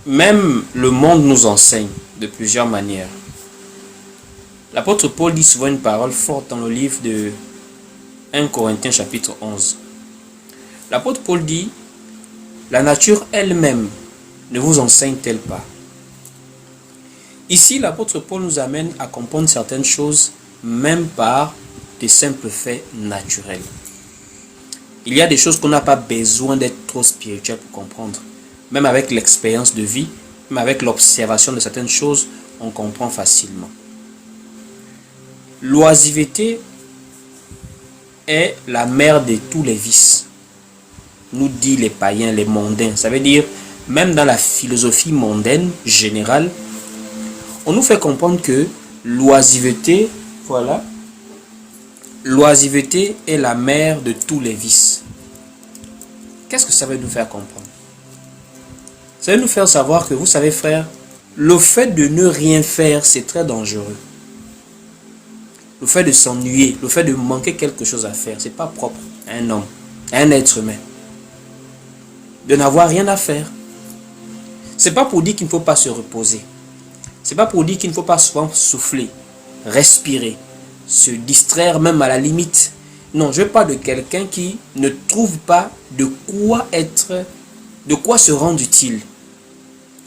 même le monde nous enseigne de plusieurs manières. L'apôtre Paul dit souvent une parole forte dans le livre de 1 Corinthiens chapitre 11. L'apôtre Paul dit, la nature elle-même ne vous enseigne-t-elle pas? Ici, l'apôtre Paul nous amène à comprendre certaines choses, même par des simples faits naturels. Il y a des choses qu'on n'a pas besoin d'être trop spirituel pour comprendre. Même avec l'expérience de vie, même avec l'observation de certaines choses, on comprend facilement. L'oisiveté est la mère de tous les vices, nous disent les païens, les mondains. Ça veut dire, même dans la philosophie mondaine générale, on nous fait comprendre que l'oisiveté, voilà, l'oisiveté est la mère de tous les vices. Qu'est-ce que ça veut nous faire comprendre? Ça veut nous faire savoir que, vous savez frère, le fait de ne rien faire, c'est très dangereux. Le fait de s'ennuyer, le fait de manquer quelque chose à faire, c'est pas propre à un homme, à un être humain. De n'avoir rien à faire. C'est pas pour dire qu'il ne faut pas se reposer. C'est pas pour dire qu'il ne faut pas souvent souffler, respirer, se distraire même à la limite. Non, je parle de quelqu'un qui ne trouve pas de quoi se rendre utile,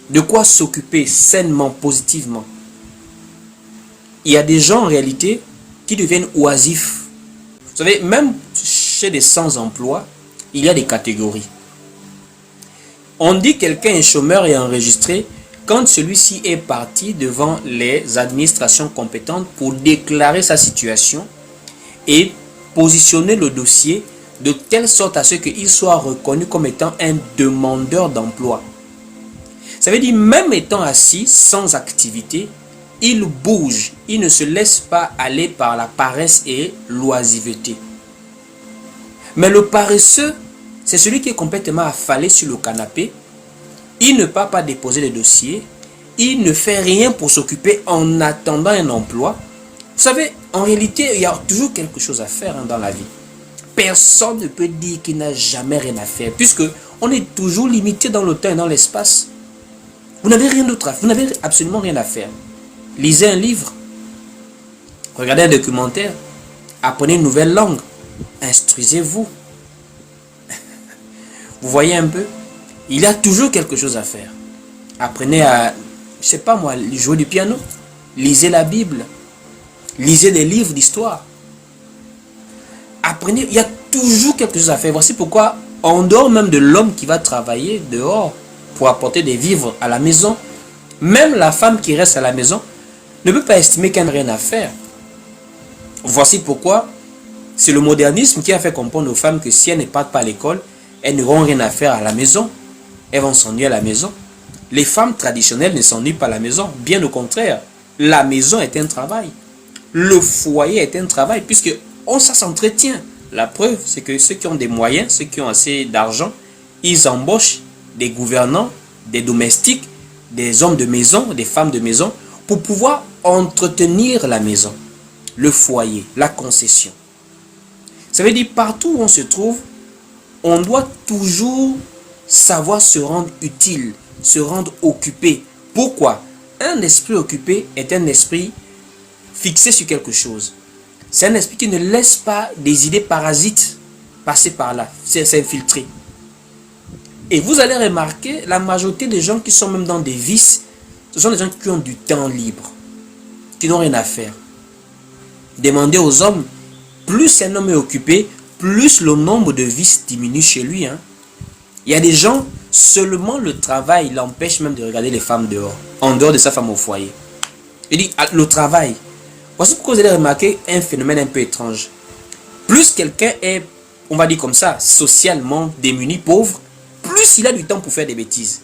de quoi s'occuper sainement, positivement. Il y a des gens en réalité qui deviennent oisifs. Vous savez, même chez des sans-emploi, il y a des catégories. On dit quelqu'un est chômeur et enregistré quand celui-ci est parti devant les administrations compétentes pour déclarer sa situation et positionner le dossier de telle sorte à ce qu'il soit reconnu comme étant un demandeur d'emploi. Ça veut dire, même étant assis sans activité, il bouge, il ne se laisse pas aller par la paresse et l'oisiveté. Mais le paresseux, c'est celui qui est complètement affalé sur le canapé. Il ne part pas déposer le dossier. Il ne fait rien pour s'occuper en attendant un emploi. Vous savez, en réalité, il y a toujours quelque chose à faire dans la vie. Personne ne peut dire qu'il n'a jamais rien à faire, puisque on est toujours limité dans le temps et dans l'espace. Vous n'avez rien d'autre à faire, vous n'avez absolument rien à faire. Lisez un livre, regardez un documentaire, apprenez une nouvelle langue, instruisez-vous. Vous voyez un peu, il y a toujours quelque chose à faire. Apprenez à, je sais pas moi, jouer du piano, lisez la Bible, lisez des livres d'histoire. Apprenez, il y a toujours quelque chose à faire. Voici pourquoi, en dehors même de l'homme qui va travailler dehors pour apporter des vivres à la maison, même la femme qui reste à la maison ne peut pas estimer qu'elle n'a rien à faire. Voici pourquoi c'est le modernisme qui a fait comprendre aux femmes que si elles ne partent pas à l'école, elles n'auront rien à faire à la maison. Elles vont s'ennuyer à la maison. Les femmes traditionnelles ne s'ennuient pas à la maison. Bien au contraire, la maison est un travail. Le foyer est un travail, puisque ça s'entretient. La preuve, c'est que ceux qui ont des moyens, ceux qui ont assez d'argent, ils embauchent des gouvernants, des domestiques, des hommes de maison, des femmes de maison, pour pouvoir entretenir la maison, le foyer, la concession. Ça veut dire partout où on se trouve, on doit toujours savoir se rendre utile, se rendre occupé. Pourquoi? Un esprit occupé est un esprit fixé sur quelque chose. C'est un esprit qui ne laisse pas des idées parasites passer par là, s'infiltrer. Et vous allez remarquer, la majorité des gens qui sont même dans des vices, ce sont des gens qui ont du temps libre, qui n'ont rien à faire. Demandez aux hommes, plus un homme est occupé, plus le nombre de vices diminue chez lui. Il y a des gens, seulement le travail l'empêche même de regarder les femmes dehors, en dehors de sa femme au foyer. Il dit, le travail. Voici pourquoi vous allez remarquer un phénomène un peu étrange. Plus quelqu'un est, on va dire comme ça, socialement démuni, pauvre, plus il a du temps pour faire des bêtises.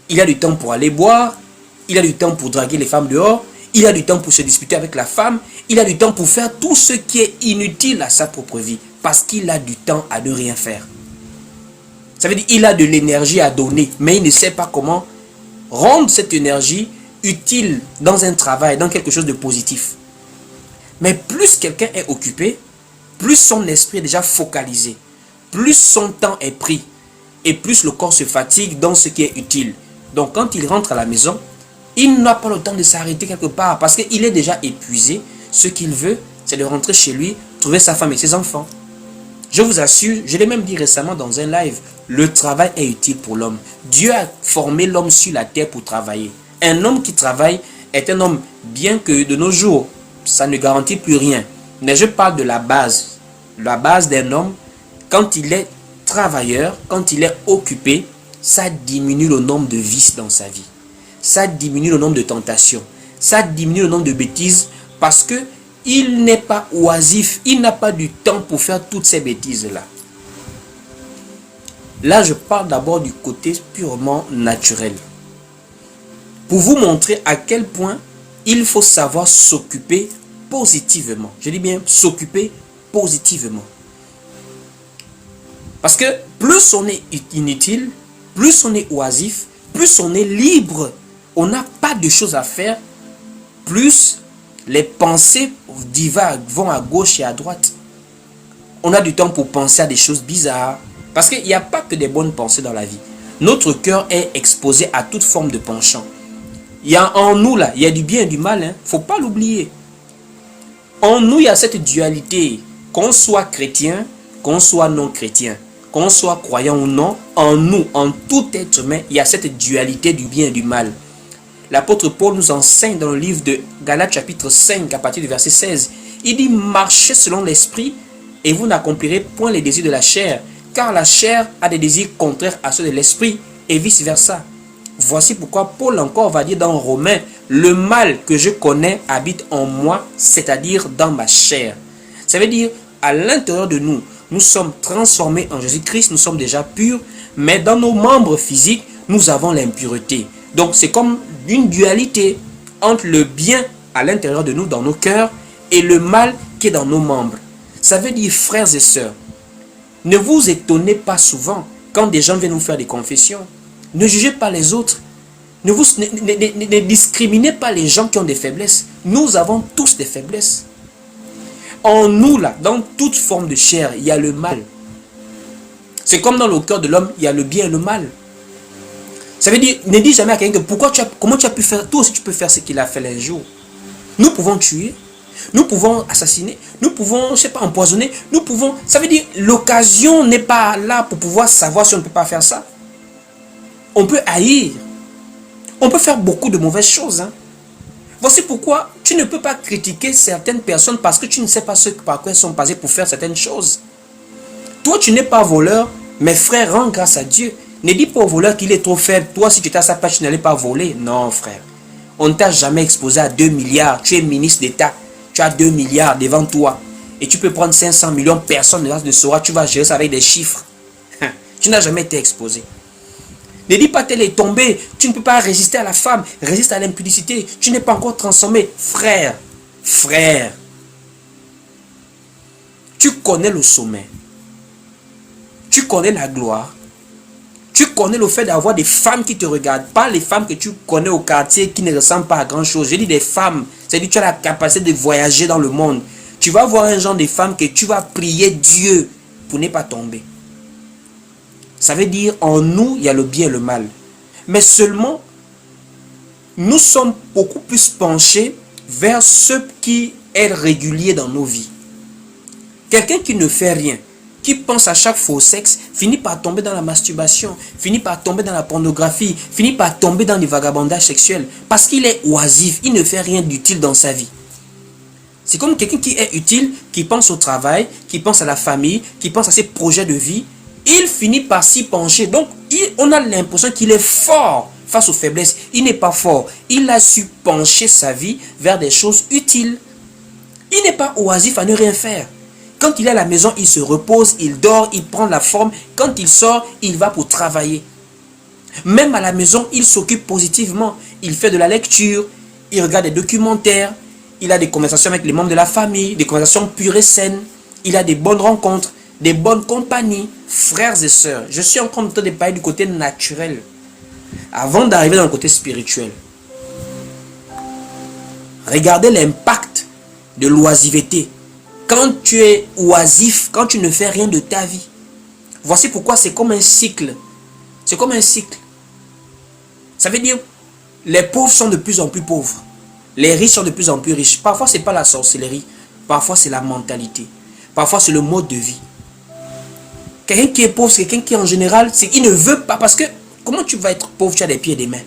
Il a du temps pour aller boire, il a du temps pour draguer les femmes dehors, il a du temps pour se disputer avec la femme, il a du temps pour faire tout ce qui est inutile à sa propre vie, parce qu'il a du temps à ne rien faire. Ça veut dire qu'il a de l'énergie à donner, mais il ne sait pas comment rendre cette énergie utile dans un travail, dans quelque chose de positif. Mais plus quelqu'un est occupé, plus son esprit est déjà focalisé, plus son temps est pris, et plus le corps se fatigue dans ce qui est utile. Donc quand il rentre à la maison, il n'a pas le temps de s'arrêter quelque part parce qu'il est déjà épuisé. Ce qu'il veut, c'est de rentrer chez lui, trouver sa femme et ses enfants. Je vous assure, je l'ai même dit récemment dans un live, le travail est utile pour l'homme. Dieu a formé l'homme sur la terre pour travailler. Un homme qui travaille est un homme, bien que de nos jours, ça ne garantit plus rien. Mais je parle de la base. La base d'un homme, quand il est travailleur, quand il est occupé, ça diminue le nombre de vices dans sa vie. Ça diminue le nombre de tentations. Ça diminue le nombre de bêtises parce que il n'est pas oisif. Il n'a pas du temps pour faire toutes ces bêtises-là. Là, je parle d'abord du côté purement naturel. Pour vous montrer à quel point il faut savoir s'occuper positivement. Je dis bien s'occuper positivement. Parce que plus on est inutile, plus on est oisif, plus on est libre, on n'a pas de choses à faire, plus les pensées divaguent, vont à gauche et à droite. On a du temps pour penser à des choses bizarres. Parce qu'il n'y a pas que des bonnes pensées dans la vie. Notre cœur est exposé à toute forme de penchant. Il y a en nous là, il y a du bien et du mal, faut pas l'oublier. En nous, il y a cette dualité. Qu'on soit chrétien, qu'on soit non chrétien, qu'on soit croyant ou non, en nous, en tout être humain, il y a cette dualité du bien et du mal. L'apôtre Paul nous enseigne dans le livre de Galates chapitre 5 à partir du verset 16. Il dit: marchez selon l'esprit et vous n'accomplirez point les désirs de la chair, car la chair a des désirs contraires à ceux de l'esprit et vice versa. Voici pourquoi Paul encore va dire dans Romains: le mal que je connais habite en moi, c'est-à-dire dans ma chair. Ça veut dire, à l'intérieur de nous, nous sommes transformés en Jésus-Christ, nous sommes déjà purs, mais dans nos membres physiques, nous avons l'impureté. Donc c'est comme une dualité entre le bien à l'intérieur de nous, dans nos cœurs, et le mal qui est dans nos membres. Ça veut dire, frères et sœurs, ne vous étonnez pas souvent quand des gens viennent nous faire des confessions. Ne jugez pas les autres. Ne discriminez pas les gens qui ont des faiblesses. Nous avons tous des faiblesses. En nous, là, dans toute forme de chair, il y a le mal. C'est comme dans le cœur de l'homme, il y a le bien et le mal. Ça veut dire, ne dis jamais à quelqu'un que comment tu as pu faire, toi aussi tu peux faire ce qu'il a fait un jour. Nous pouvons tuer, nous pouvons assassiner, nous pouvons, je sais pas, empoisonner, nous pouvons... Ça veut dire, l'occasion n'est pas là pour pouvoir savoir si on ne peut pas faire ça. On peut haïr. On peut faire beaucoup de mauvaises choses. Voici pourquoi tu ne peux pas critiquer certaines personnes parce que tu ne sais pas ce par quoi elles sont passées pour faire certaines choses. Toi, tu n'es pas voleur, mais frère, rends grâce à Dieu. Ne dis pas au voleur qu'il est trop faible. Toi, si tu étais à sa place, tu n'allais pas voler. Non, frère. On ne t'a jamais exposé à 2 milliards. Tu es ministre d'État. Tu as 2 milliards devant toi. Et tu peux prendre 500 millions. Personne ne saura. Tu vas gérer ça avec des chiffres. Tu n'as jamais été exposé. Ne dis pas qu'elle est tombée. Tu ne peux pas résister à la femme. Résiste à l'impudicité. Tu n'es pas encore transformé. Frère. Frère. Tu connais le sommet. Tu connais la gloire. Tu connais le fait d'avoir des femmes qui te regardent. Pas les femmes que tu connais au quartier qui ne ressemblent pas à grand chose. Je dis des femmes. C'est-à-dire que tu as la capacité de voyager dans le monde. Tu vas voir un genre de femme que tu vas prier Dieu pour ne pas tomber. Ça veut dire en nous, il y a le bien et le mal. Mais seulement, nous sommes beaucoup plus penchés vers ce qui est régulier dans nos vies. Quelqu'un qui ne fait rien, qui pense à chaque faux sexe, finit par tomber dans la masturbation, finit par tomber dans la pornographie, finit par tomber dans le vagabondage sexuel. Parce qu'il est oisif, il ne fait rien d'utile dans sa vie. C'est comme quelqu'un qui est utile, qui pense au travail, qui pense à la famille, qui pense à ses projets de vie. Il finit par s'y pencher. Donc, on a l'impression qu'il est fort face aux faiblesses. Il n'est pas fort. Il a su pencher sa vie vers des choses utiles. Il n'est pas oisif à ne rien faire. Quand il est à la maison, il se repose, il dort, il prend la forme. Quand il sort, il va pour travailler. Même à la maison, il s'occupe positivement. Il fait de la lecture, il regarde des documentaires, il a des conversations avec les membres de la famille, des conversations pures et saines. Il a des bonnes rencontres, des bonnes compagnies. Frères et sœurs, je suis en train de parler du côté naturel avant d'arriver dans le côté spirituel. Regardez l'impact de l'oisiveté. Quand tu es oisif, quand tu ne fais rien de ta vie. Voici pourquoi c'est comme un cycle. C'est comme un cycle. Ça veut dire, les pauvres sont de plus en plus pauvres. Les riches sont de plus en plus riches. Parfois, ce n'est pas la sorcellerie. Parfois, c'est la mentalité. Parfois, c'est le mode de vie. Quelqu'un qui est pauvre, c'est quelqu'un qui, en général, il ne veut pas. Parce que, comment tu vas être pauvre, tu as des pieds et des mains?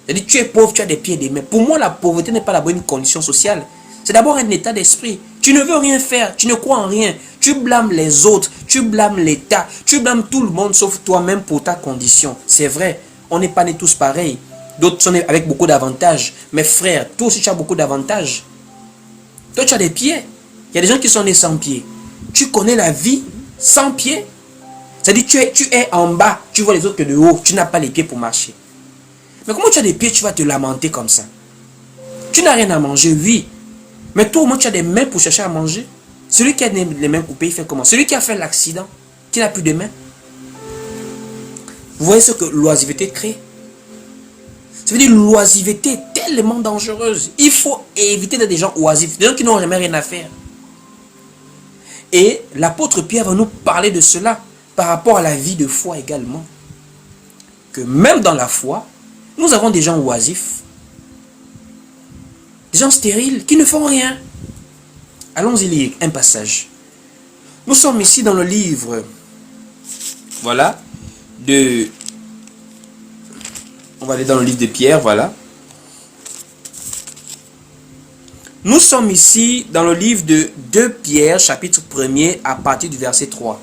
C'est-à-dire, tu es pauvre, tu as des pieds et des mains. Pour moi, la pauvreté n'est pas la bonne condition sociale. C'est d'abord un état d'esprit. Tu ne veux rien faire, tu ne crois en rien. Tu blâmes les autres, tu blâmes l'État, tu blâmes tout le monde sauf toi-même pour ta condition. C'est vrai, on n'est pas nés tous pareils. D'autres sont nés avec beaucoup d'avantages. Mais frère, toi aussi tu as beaucoup d'avantages. Toi tu as des pieds. Il y a des gens qui sont nés sans pieds. Tu connais la vie sans pieds. C'est-à-dire tu es en bas, tu vois les autres que de haut, tu n'as pas les pieds pour marcher. Mais comment tu as des pieds, tu vas te lamenter comme ça? Tu n'as rien à manger, oui. Mais toi au moins tu as des mains pour chercher à manger. Celui qui a les mains coupées, il fait comment? Celui qui a fait l'accident, qui n'a plus de mains. Vous voyez ce que l'oisiveté crée? Ça veut dire l'oisiveté est tellement dangereuse. Il faut éviter d'être des gens oisifs, des gens qui n'ont jamais rien à faire. Et l'apôtre Pierre va nous parler de cela par rapport à la vie de foi également. Que même dans la foi, nous avons des gens oisifs, des gens stériles qui ne font rien. Allons-y lire un passage. Nous sommes ici dans le livre, voilà, on va aller dans le livre de Pierre, voilà. Nous sommes ici dans le livre de 2 Pierre, chapitre 1er, à partir du verset 3.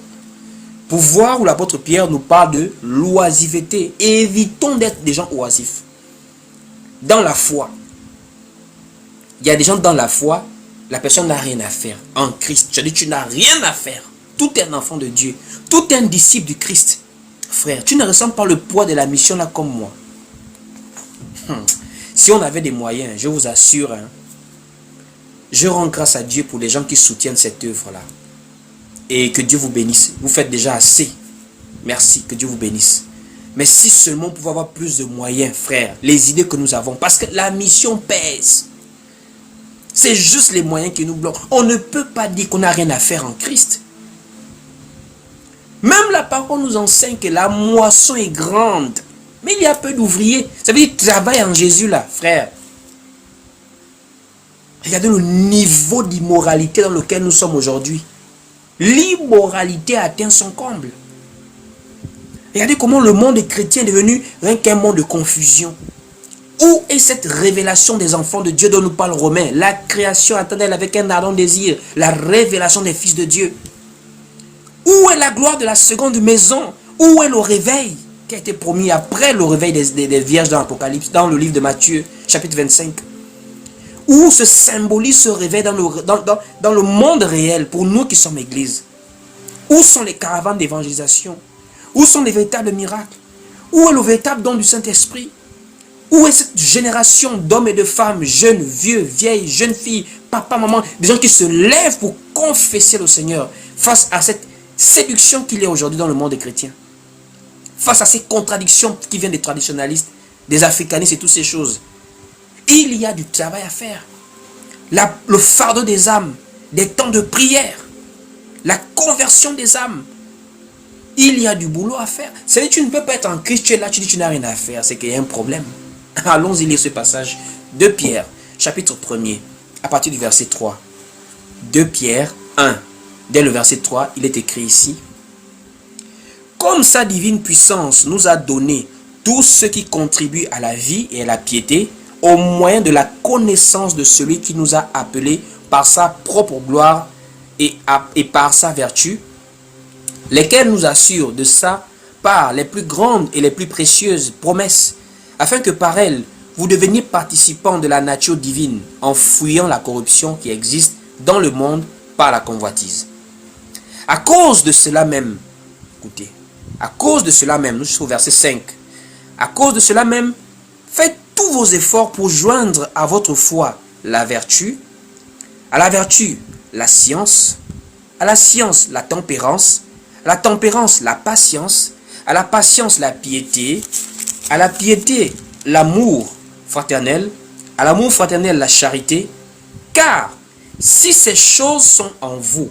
Pour voir où l'apôtre Pierre nous parle de l'oisiveté. Évitons d'être des gens oisifs. Dans la foi. Il y a des gens dans la foi, la personne n'a rien à faire. En Christ, je dis, tu n'as rien à faire. Tout est un enfant de Dieu. Tout est un disciple du Christ. Frère, tu ne ressens pas le poids de la mission là comme moi. Si on avait des moyens, je vous assure, je rends grâce à Dieu pour les gens qui soutiennent cette œuvre-là. Et que Dieu vous bénisse. Vous faites déjà assez. Merci, que Dieu vous bénisse. Mais si seulement on pouvait avoir plus de moyens, frère, les idées que nous avons, parce que la mission pèse. C'est juste les moyens qui nous bloquent. On ne peut pas dire qu'on n'a rien à faire en Christ. Même la parole nous enseigne que la moisson est grande. Mais il y a peu d'ouvriers. Ça veut dire travail en Jésus là, frère. Regardez le niveau d'immoralité dans lequel nous sommes aujourd'hui. L'immoralité atteint son comble. Regardez comment le monde chrétien est devenu rien qu'un monde de confusion. Où est cette révélation des enfants de Dieu dont nous parle Romain? La création attendait avec un ardent désir la révélation des fils de Dieu. Où est la gloire de la seconde maison? Où est le réveil qui a été promis après le réveil des vierges dans l'Apocalypse, dans le livre de Matthieu, chapitre 25? Où se symbolise ce réveil dans le monde réel pour nous qui sommes église? Où sont les caravanes d'évangélisation? Où sont les véritables miracles? Où est le véritable don du Saint-Esprit? Où est cette génération d'hommes et de femmes, jeunes, vieux, vieilles, jeunes filles, papa, maman, des gens qui se lèvent pour confesser le Seigneur face à cette séduction qu'il y a aujourd'hui dans le monde des chrétiens? Face à ces contradictions qui viennent des traditionalistes, des africanistes et toutes ces choses. Il y a du travail à faire. Le fardeau des âmes, des temps de prière, la conversion des âmes. Il y a du boulot à faire. C'est-à-dire tu ne peux pas être en Christ, tu es là, tu dis tu n'as rien à faire, c'est qu'il y a un problème. Allons-y lire ce passage de Pierre, chapitre 1er, à partir du verset 3. 2 Pierre 1, dès le verset 3, il est écrit ici. Comme sa divine puissance nous a donné tout ce qui contribue à la vie et à la piété, au moyen de la connaissance de celui qui nous a appelés par sa propre gloire et par sa vertu, lesquels nous assurent de sa part les plus grandes et les plus précieuses promesses, afin que par elles, vous deveniez participants de la nature divine, en fuyant la corruption qui existe dans le monde par la convoitise. À cause de cela même, écoutez, à cause de cela même, nous sommes au verset 5, à cause de cela même, faites tous vos efforts pour joindre à votre foi la vertu, à la vertu la science, à la science la tempérance, à la tempérance la patience, à la patience la piété, à la piété l'amour fraternel, à l'amour fraternel la charité, car si ces choses sont en vous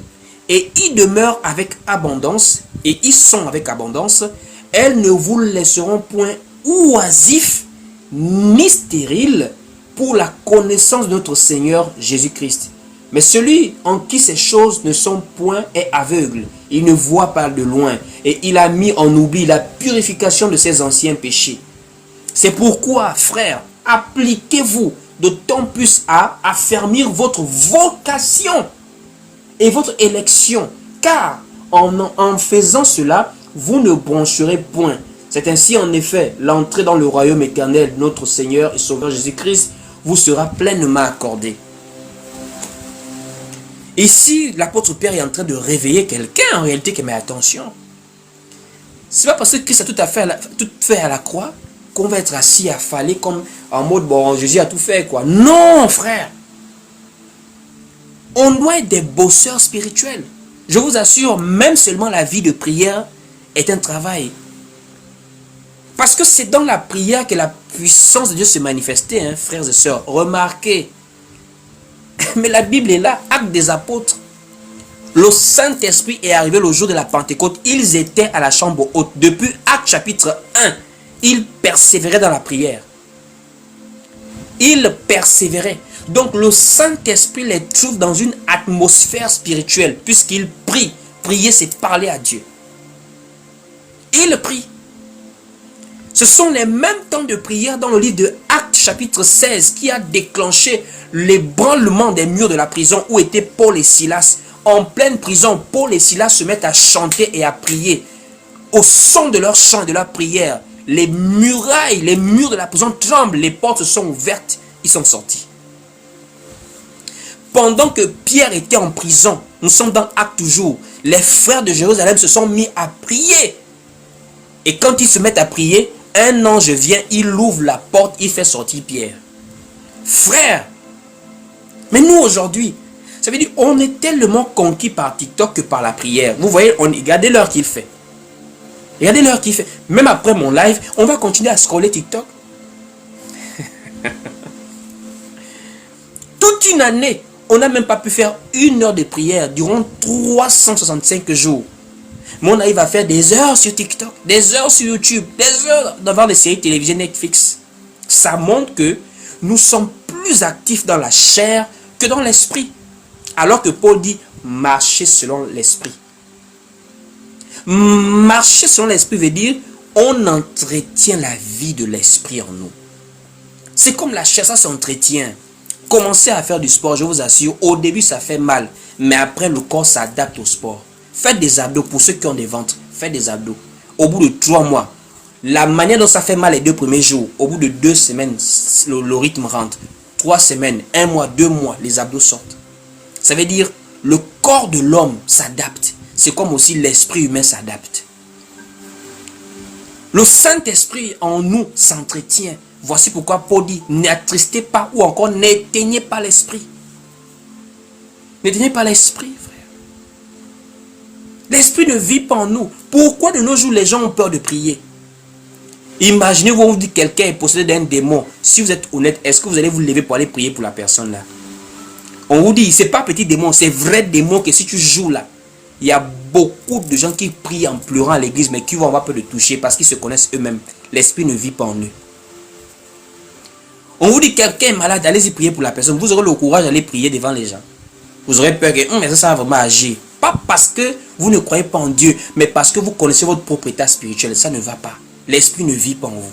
et y demeurent avec abondance, et y sont avec abondance, elles ne vous laisseront point oisif, ni stérile pour la connaissance de notre Seigneur Jésus-Christ. Mais celui en qui ces choses ne sont point est aveugle. Il ne voit pas de loin. Et il a mis en oubli la purification de ses anciens péchés. C'est pourquoi, frères, appliquez-vous d'autant plus à affermir votre vocation et votre élection. Car en faisant cela, vous ne broncherez point. C'est ainsi en effet, l'entrée dans le royaume éternel, notre Seigneur et Sauveur Jésus-Christ, vous sera pleinement accordée. Ici, l'apôtre Pierre est en train de réveiller quelqu'un en réalité qui met attention. C'est pas parce que Christ a tout fait à la croix qu'on va être assis, affalé comme en mode bon, Jésus a tout fait quoi. Non, frère. On doit être des bosseurs spirituels. Je vous assure, même seulement la vie de prière est un travail. Parce que c'est dans la prière que la puissance de Dieu se manifestait, hein, frères et sœurs. Remarquez. Mais la Bible est là, Actes des apôtres. Le Saint-Esprit est arrivé le jour de la Pentecôte. Ils étaient à la chambre haute. Depuis Actes chapitre 1, ils persévéraient dans la prière. Ils persévéraient. Donc le Saint-Esprit les trouve dans une atmosphère spirituelle, puisqu'ils prient. Prier, c'est parler à Dieu. Ils prient. Ce sont les mêmes temps de prière dans le livre de Actes chapitre 16 qui a déclenché l'ébranlement des murs de la prison où étaient Paul et Silas. En pleine prison, Paul et Silas se mettent à chanter et à prier. Au son de leur chant et de leur prière, les murailles, les murs de la prison tremblent, les portes sont ouvertes, ils sont sortis. Pendant que Pierre était en prison, nous sommes dans Actes toujours, les frères de Jérusalem se sont mis à prier. Et quand ils se mettent à prier, un ange vient, il ouvre la porte, il fait sortir Pierre. Frère, mais nous aujourd'hui, ça veut dire on est tellement conquis par TikTok que par la prière. Vous voyez, regardez l'heure qu'il fait. Regardez l'heure qu'il fait. Même après mon live, on va continuer à scroller TikTok. Toute une année, on n'a même pas pu faire 1 heure de prière durant 365 jours. Mais on arrive à faire des heures sur TikTok, des heures sur YouTube, des heures devant les séries télévisées Netflix. Ça montre que nous sommes plus actifs dans la chair que dans l'esprit. Alors que Paul dit, marcher selon l'esprit. Marcher selon l'esprit veut dire, on entretient la vie de l'esprit en nous. C'est comme la chair, ça s'entretient. Commencez à faire du sport, je vous assure, au début ça fait mal, mais après le corps s'adapte au sport. Faites des abdos pour ceux qui ont des ventres, faites des abdos. Au bout de 3 mois, la manière dont ça fait mal les 2 premiers jours, au bout de 2 semaines, le rythme rentre. 3 semaines, 1 mois, 2 mois, les abdos sortent. Ça veut dire, le corps de l'homme s'adapte. C'est comme aussi l'esprit humain s'adapte. Le Saint-Esprit en nous s'entretient. Voici pourquoi Paul dit, n'attristez pas ou encore n'éteignez pas l'esprit. N'éteignez pas l'esprit, frère. L'esprit ne vit pas en nous. Pourquoi de nos jours les gens ont peur de prier? Imaginez-vous, on vous dit que quelqu'un est possédé d'un démon. Si vous êtes honnête, est-ce que vous allez vous lever pour aller prier pour la personne là? On vous dit, c'est pas petit démon, c'est vrai démon que si tu joues là, il y a beaucoup de gens qui prient en pleurant à l'église, mais qui vont avoir peur de toucher parce qu'ils se connaissent eux-mêmes. L'esprit ne vit pas en eux. On vous dit quelqu'un est malade, allez-y prier pour la personne. Vous aurez le courage d'aller prier devant les gens. Vous aurez peur que mais ça va vraiment agir. Pas parce que vous ne croyez pas en Dieu, mais parce que vous connaissez votre propre état spirituel. Ça ne va pas. L'esprit ne vit pas en vous.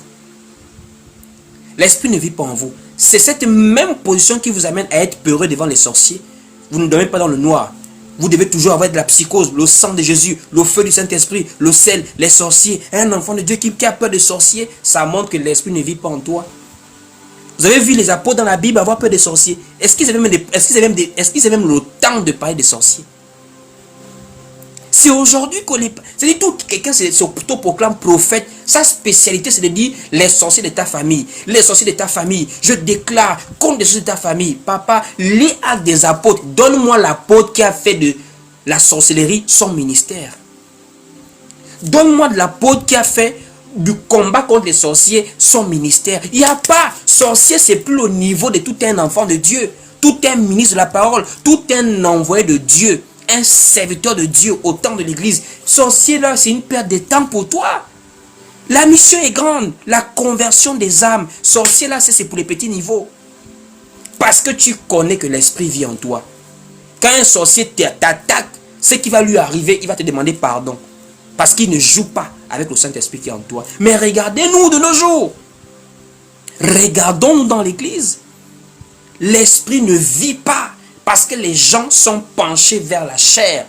L'esprit ne vit pas en vous. C'est cette même position qui vous amène à être peureux devant les sorciers. Vous ne dormez pas dans le noir. Vous devez toujours avoir de la psychose, le sang de Jésus, le feu du Saint-Esprit, le sel, les sorciers. Un enfant de Dieu qui a peur des sorciers, ça montre que l'esprit ne vit pas en toi. Vous avez vu les apôtres dans la Bible avoir peur des sorciers. Est-ce qu'ils avaient même le temps de parler des sorciers? C'est aujourd'hui qu'on les... C'est-à-dire tout quelqu'un s'autoproclame prophète. Sa spécialité c'est de dire les sorciers de ta famille. Les sorciers de ta famille. Je déclare contre les sorciers de ta famille. Papa, lis Actes des apôtres. Donne-moi l'apôtre qui a fait de la sorcellerie son ministère. Donne-moi de l'apôtre qui a fait du combat contre les sorciers son ministère. Il n'y a pas. Sorcier, c'est plus au niveau de tout un enfant de Dieu. Tout un ministre de la parole. Tout un envoyé de Dieu. Un serviteur de Dieu au temps de l'église. Sorcier là, c'est une perte de temps pour toi. La mission est grande. La conversion des âmes. Sorcier là, c'est pour les petits niveaux. Parce que tu connais que l'esprit vit en toi. Quand un sorcier t'attaque, ce qui va lui arriver, il va te demander pardon. Parce qu'il ne joue pas avec le Saint-Esprit qui est en toi. Mais regardez-nous de nos jours. Regardons-nous dans l'église. L'esprit ne vit pas parce que les gens sont penchés vers la chair.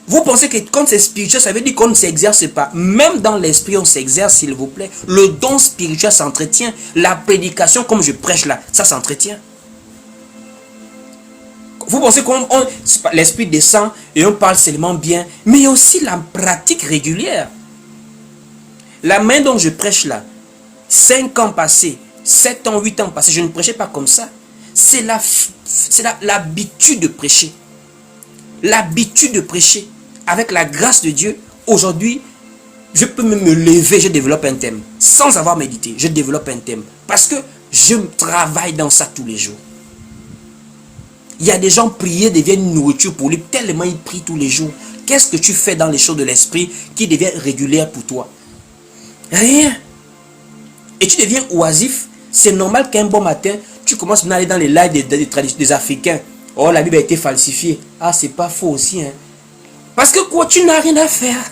Vous pensez que quand c'est spirituel, ça veut dire qu'on ne s'exerce pas. Même dans l'esprit, on s'exerce, s'il vous plaît. Le don spirituel s'entretient. La prédication, comme je prêche là, ça s'entretient. Vous pensez que l'esprit descend et on parle seulement bien, mais il y a aussi la pratique régulière. La main dont je prêche là, 5 ans passés, 7 ans, 8 ans passés, je ne prêchais pas comme ça. C'est l'habitude de prêcher. L'habitude de prêcher. Avec la grâce de Dieu, aujourd'hui, je peux même me lever, je développe un thème. Sans avoir médité, je développe un thème. Parce que je travaille dans ça tous les jours. Il y a des gens, prier devient une nourriture pour lui, tellement ils prient tous les jours. Qu'est-ce que tu fais dans les choses de l'esprit qui devient régulière pour toi? Rien. Et tu deviens oisif. C'est normal qu'un bon matin, tu commences à aller dans les lives des Africains. Oh, la Bible a été falsifiée. Ah, c'est pas faux aussi, hein. Parce que quoi, tu n'as rien à faire.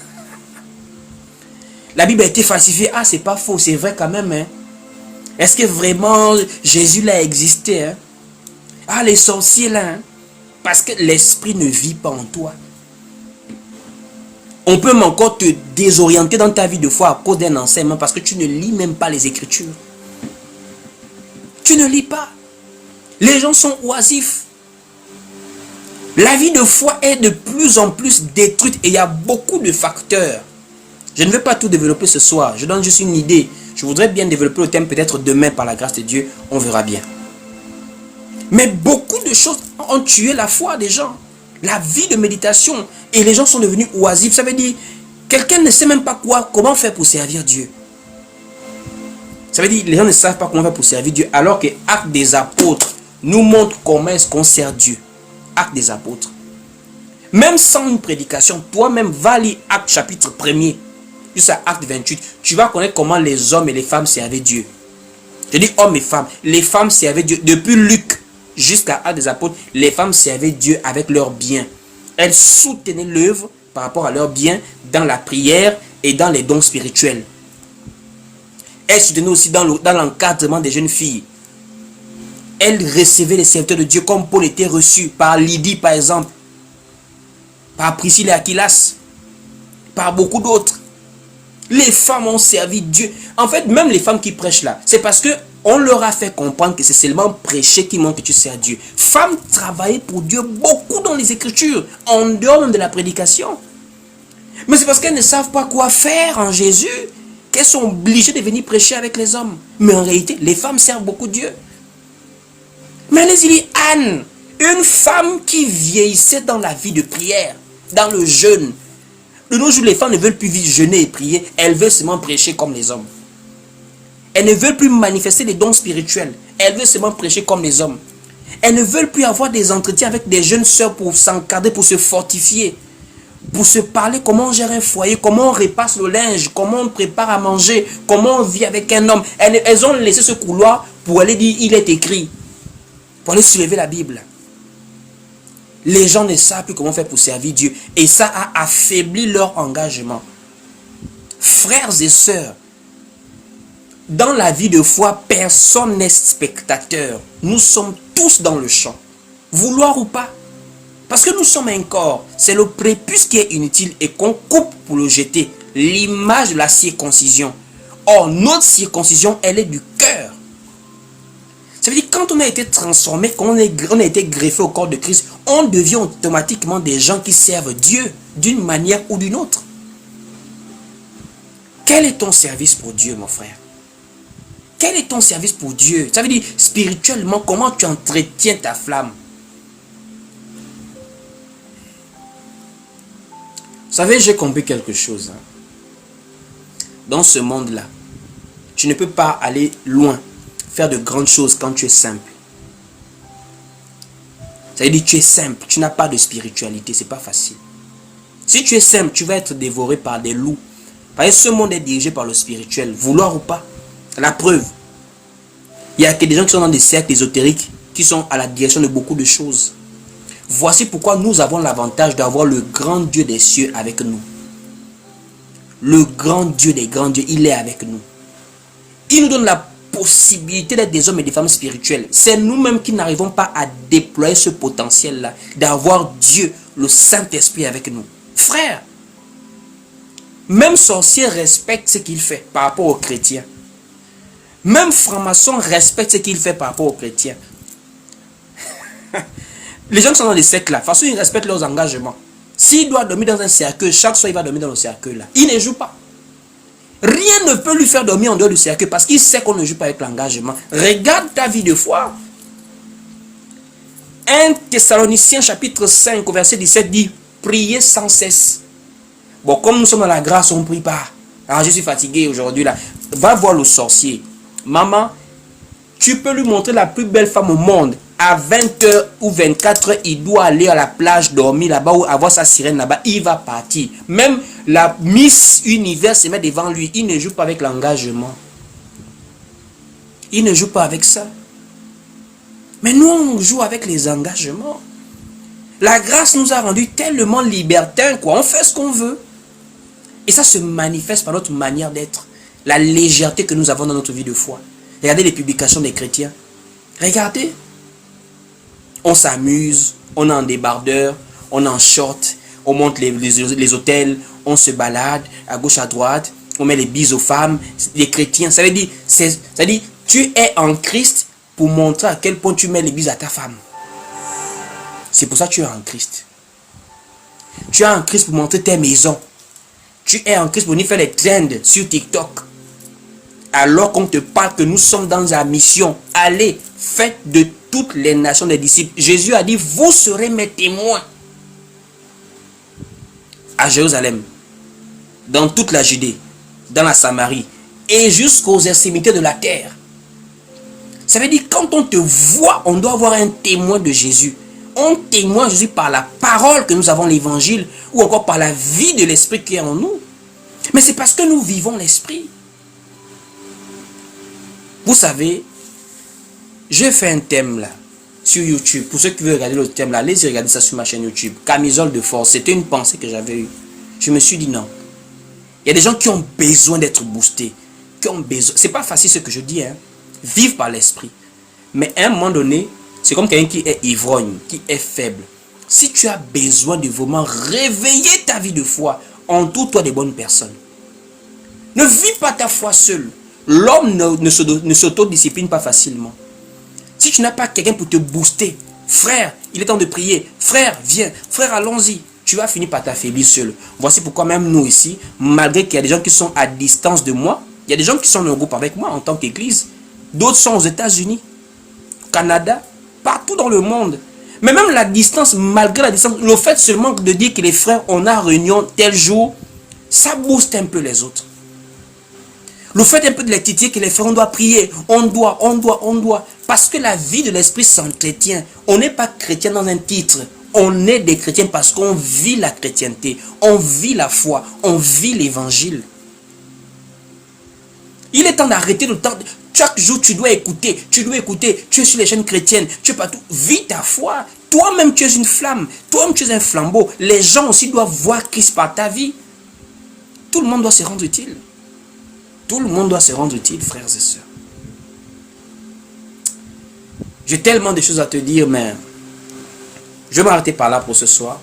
La Bible a été falsifiée. Ah, c'est pas faux, c'est vrai quand même, hein. Est-ce que vraiment Jésus l'a existé, hein? Ah, les sorciers là, hein? Parce que l'esprit ne vit pas en toi. On peut même encore te désorienter dans ta vie de foi à cause d'un enseignement parce que tu ne lis même pas les Écritures. Tu ne lis pas. Les gens sont oisifs. La vie de foi est de plus en plus détruite et il y a beaucoup de facteurs. Je ne vais pas tout développer ce soir. Je donne juste une idée. Je voudrais bien développer le thème peut-être demain par la grâce de Dieu. On verra bien. Mais beaucoup de choses ont tué la foi des gens. La vie de méditation. Et les gens sont devenus oisifs. Ça veut dire, quelqu'un ne sait même pas comment faire pour servir Dieu. Ça veut dire, les gens ne savent pas comment faire pour servir Dieu. Alors que Actes des Apôtres nous montre comment est-ce qu'on sert Dieu. Actes des Apôtres. Même sans une prédication, toi-même va lire Actes chapitre 1er jusqu'à Acte 28. Tu vas connaître comment les hommes et les femmes servaient Dieu. Je dis hommes et femmes. Les femmes servaient Dieu. Depuis Luc jusqu'à Actes des Apôtres, les femmes servaient Dieu avec leurs biens. Elles soutenaient l'œuvre par rapport à leurs biens dans la prière et dans les dons spirituels. Elles soutenaient aussi dans l'encadrement des jeunes filles. Elles recevaient les serviteurs de Dieu comme Paul était reçu par Lydie par exemple, par Priscille et Aquilas, par beaucoup d'autres. Les femmes ont servi Dieu. En fait, même les femmes qui prêchent là, c'est parce que on leur a fait comprendre que c'est seulement prêcher qui montre que tu sers Dieu. Femmes travaillaient pour Dieu beaucoup dans les Écritures, en dehors même de la prédication. Mais c'est parce qu'elles ne savent pas quoi faire en Jésus qu'elles sont obligées de venir prêcher avec les hommes. Mais en réalité, les femmes servent beaucoup Dieu. Mais allez-y, dit Anne, une femme qui vieillissait dans la vie de prière, dans le jeûne. De nos jours, les femmes ne veulent plus jeûner et prier, elles veulent seulement prêcher comme les hommes. Elles ne veulent plus manifester les dons spirituels, elles veulent seulement prêcher comme les hommes. Elles ne veulent plus avoir des entretiens avec des jeunes sœurs pour s'encadrer, pour se fortifier, pour se parler comment on gère un foyer, comment on repasse le linge, comment on prépare à manger, comment on vit avec un homme. Elles ont laissé ce couloir pour aller dire il est écrit, pour aller soulever la Bible. Les gens ne savent plus comment faire pour servir Dieu. Et ça a affaibli leur engagement. Frères et sœurs, dans la vie de foi, personne n'est spectateur. Nous sommes tous dans le champ. Vouloir ou pas. Parce que nous sommes un corps. C'est le prépuce qui est inutile et qu'on coupe pour le jeter. L'image de la circoncision. Or, notre circoncision, elle est du cœur. Ça veut dire quand on a été transformé, quand on a été greffé au corps de Christ, on devient automatiquement des gens qui servent Dieu d'une manière ou d'une autre. Quel est ton service pour Dieu, mon frère? Quel est ton service pour Dieu? Ça veut dire spirituellement, comment tu entretiens ta flamme? Vous savez, j'ai compris quelque chose. Dans ce monde-là, tu ne peux pas aller loin, faire de grandes choses quand tu es simple. Ça veut dire tu es simple, tu n'as pas de spiritualité, c'est pas facile. Si tu es simple, tu vas être dévoré par des loups. Parce que ce monde est dirigé par le spirituel, vouloir ou pas. La preuve, il y a que des gens qui sont dans des cercles ésotériques, qui sont à la direction de beaucoup de choses. Voici pourquoi nous avons l'avantage d'avoir le grand Dieu des cieux avec nous. Le grand Dieu des grands dieux, il est avec nous. Il nous donne la possibilité d'être des hommes et des femmes spirituels. C'est nous-mêmes qui n'arrivons pas à déployer ce potentiel-là, d'avoir Dieu, le Saint-Esprit avec nous. Frère, même sorcier respecte ce qu'il fait par rapport aux chrétiens. Même franc-maçon respecte ce qu'il fait par rapport aux chrétiens. Les gens qui sont dans les sectes là, de toute façon ils respectent leurs engagements. S'il doit dormir dans un cercueil, chaque soir il va dormir dans le cercueil là. Il ne joue pas. Rien ne peut lui faire dormir en dehors du cercueil parce qu'il sait qu'on ne joue pas avec l'engagement. Regarde ta vie de foi. 1 Thessaloniciens chapitre 5 au verset 17 dit priez sans cesse. Bon, comme nous sommes dans la grâce, on ne prie pas. Alors je suis fatigué aujourd'hui là. Va voir le sorcier. Maman, tu peux lui montrer la plus belle femme au monde. À 20h ou 24h, il doit aller à la plage dormir là-bas ou avoir sa sirène là-bas. Il va partir. Même la Miss Univers se met devant lui. Il ne joue pas avec l'engagement. Il ne joue pas avec ça. Mais nous, on joue avec les engagements. La grâce nous a rendus tellement libertins, quoi. On fait ce qu'on veut. Et ça se manifeste par notre manière d'être. La légèreté que nous avons dans notre vie de foi. Regardez les publications des chrétiens. Regardez. On s'amuse, on est en débardeur, on est en short, on monte les hôtels, on se balade à gauche à droite, on met les bises aux femmes, les chrétiens. Ça veut dire, tu es en Christ pour montrer à quel point tu mets les bises à ta femme. C'est pour ça que tu es en Christ. Tu es en Christ pour montrer tes maisons. Tu es en Christ pour venir faire les trends sur TikTok. Alors qu'on te parle que nous sommes dans la mission. Allez, faites de toutes les nations des disciples. Jésus a dit, vous serez mes témoins. À Jérusalem, dans toute la Judée, dans la Samarie, et jusqu'aux extrémités de la terre. Ça veut dire, quand on te voit, on doit avoir un témoin de Jésus. On témoigne Jésus par la parole que nous avons l'évangile, ou encore par la vie de l'esprit qui est en nous. Mais c'est parce que nous vivons l'esprit. Vous savez, je fais un thème là, sur YouTube. Pour ceux qui veulent regarder le thème là, allez-y regarder ça sur ma chaîne YouTube. Camisole de force, c'était une pensée que j'avais eue. Je me suis dit non. Il y a des gens qui ont besoin d'être boostés. Qui ont besoin. C'est pas facile ce que je dis, hein. Vivre par l'esprit. Mais à un moment donné, c'est comme quelqu'un qui est ivrogne, qui est faible. Si tu as besoin de vraiment réveiller ta vie de foi, entoure-toi des bonnes personnes. Ne vis pas ta foi seul. L'homme ne s'autodiscipline pas facilement. Si tu n'as pas quelqu'un pour te booster, frère, il est temps de prier. Frère, viens. Frère, allons-y. Tu vas finir par t'affaiblir seul. Voici pourquoi même nous ici, malgré qu'il y a des gens qui sont à distance de moi, il y a des gens qui sont dans le groupe avec moi en tant qu'église. D'autres sont aux États-Unis, au Canada, partout dans le monde. Mais même la distance, malgré la distance, le fait seulement de dire que les frères, on a réunion tel jour, ça booste un peu les autres. Le fait un peu de les titiller que les frères, on doit prier, on doit. Parce que la vie de l'esprit s'entretient. On n'est pas chrétien dans un titre. On est des chrétiens parce qu'on vit la chrétienté. On vit la foi. On vit l'évangile. Il est temps d'arrêter le temps. Chaque jour, tu dois écouter. Tu es sur les chaînes chrétiennes. Tu es partout. Vis ta foi. Toi-même, tu es une flamme. Toi-même, tu es un flambeau. Les gens aussi doivent voir Christ par ta vie. Tout le monde doit se rendre utile. Tout le monde doit se rendre utile, frères et sœurs. J'ai tellement de choses à te dire, mais je vais m'arrêter par là pour ce soir.